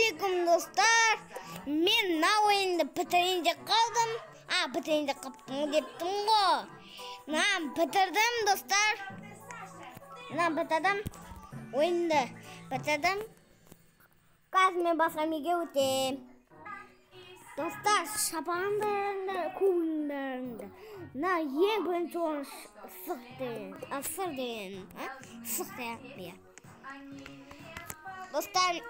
Ассалаумағалейкум достар. Мен мына ойынды бітірейін деп қалдым. Бітірейін деп қалыптым дептім ғой. Бітірдім достар. Бітірдім. Ойынды бітірдім. Қазір мен басқа меге өтем. Достар, шапандарында, көңілдерінде. Ең бірінші орын сық деген. Сыр деген. Сық деген. Достар,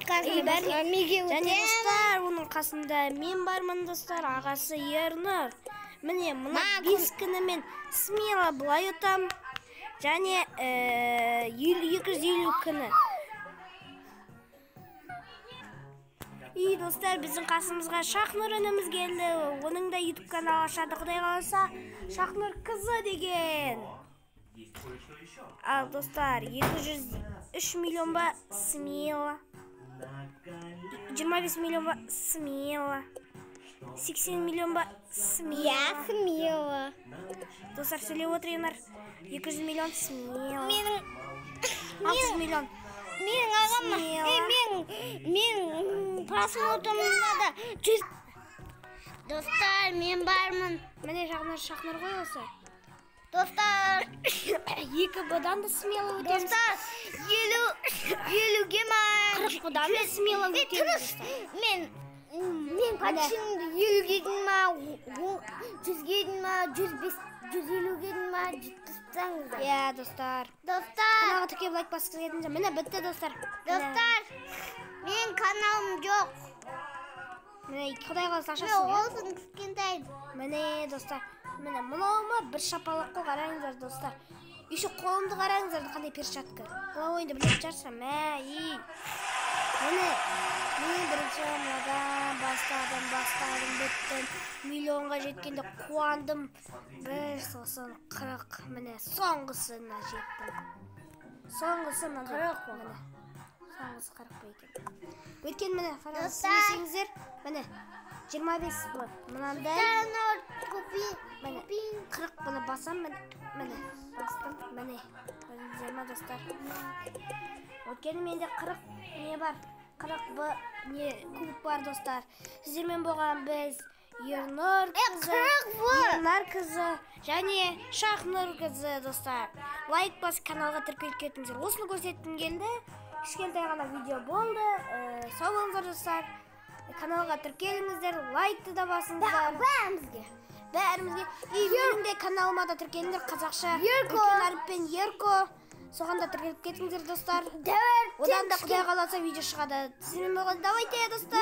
қазір басқа меге өтем. Және достар, оның қасында мен бармын достар, ағасы Ернұр. Міне, мұна 5 күні мен смело бұлай ұтам. Және 250 күні. Достар, біздің қасымызға Шахнұр ініміз келді. Оның да YouTube каналы ашады, құдай қаласа, Шахнұр қызы деген. Ал достар, 203 миллион ба смело, 25 миллион ба смело, 80 миллион ба смело. Смело. Достар, сөйлеп отырыңдар. 200 миллион смело. 600 миллион. Менің ағам, мен просмотрымда да достар, мен бармын. Міне Шахнұр ғой осы. Достар, 2 бұдан да смело өтеміз. Достар, 50-ге ма? 40 бұдан да смело өтеміз. Мен қаншымды 50-ге дейін ма, 100-ге дейін ма, 150-ге дейін ма, жеткізсеңіздер. Достар. Достар, Каналға тіркеп лайк басып кетіңіздер. Міне бітті достар. Достар, мен каналым жоқ. Міне құдай қаласа Мен ашасың. олсын кішкентай. Міне достар. Міне мұнауыма бір шапалақ қой, қараңыздар достар. Еще қолымды қараңыздар, қандай перчатка. Бұл ойынды білетін шығарсыздар. Міне бірінші мынадан бастадым, біттім. Миллионға жеткенде қуандым. 1.40, міне соңғысына жеттім. Соңғысы мына 40 міне. Соңғысы 40 ба екен. Өткен міне, қараңыздар, міне 25 бұл. Мынандай. Міне 40 бұны басам, міне бастым, міне 20 достар. Өткені менде 40 не бар? 40 бұл не куб бар достар. Сіздермен болған біз Ернұр қызы және Шахнұр қызы достар. Лайк бас, каналға тіркеліп кетіңіздер. Осыны көрсеткім келді. Кішкентай ғана видео болды. Сау болыңыздар достар. Каналға тіркеліңіздер, лайкты да басыңыздар. Бәрімізге. Менің де каналыма да тіркеліңіздер, қазақша үлкен әріппен Ерко. Соған да тіркеліп кетіңіздер достар. Одан да құдай қаласа видео шығады. Сізбен болған давайте достар.